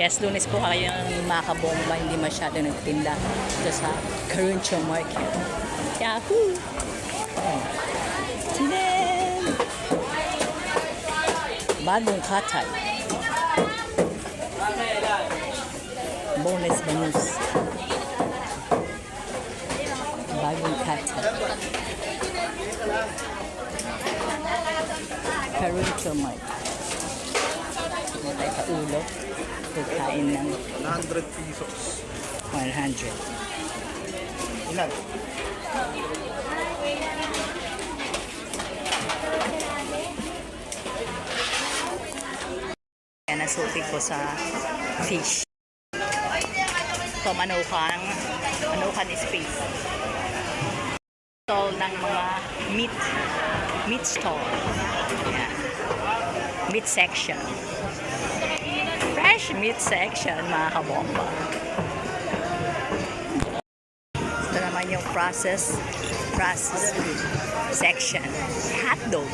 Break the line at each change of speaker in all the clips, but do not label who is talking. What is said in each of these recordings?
Yes, Lunes po kayo ng mga kabomba, hindi masyado nagtinda dito sa Caruncho Market. Yahoo! Tinen! Bagong katay. Boneless bangus. Bagong katay. Caruncho Market. May tayo sa ulo. Pagkain ng
100 pesos.
100.
Ilan?
Kaya nasupig ko sa fish. Ito, manukan space. Stall ng mga meat stall. Yan. Meat section. Fresh meat section, mga kabomba. Ito naman yung process section. Hotdog.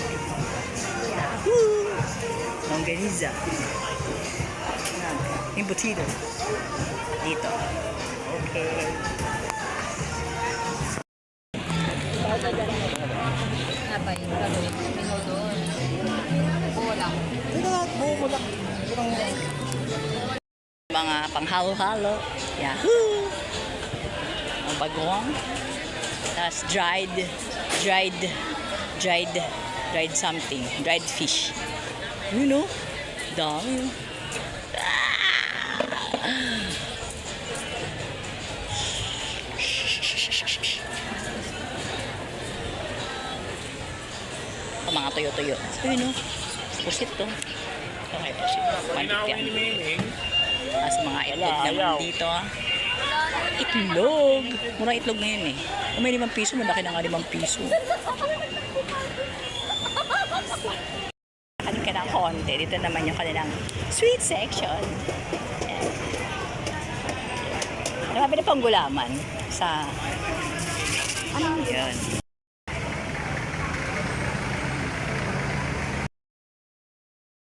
Yahoo! Longganiza. Embutido. Dito. Okay. Mga panghalo-halo. Yahoo! Ang bagong. Tapos dried something. Dried fish. You know? Dami. Mga tuyo-tuyo. You know? Pusit to. Okay, pusit. Mantik yan. Tapos mga itlog naman dito. Itlog. Murang itlog na yun eh. Kung may 5 piso, malaki na nga 5 piso. Kanin ka ng konti. Dito naman yung kanilang sweet section. Ayan. Marami na pang gulaman sa ano yun.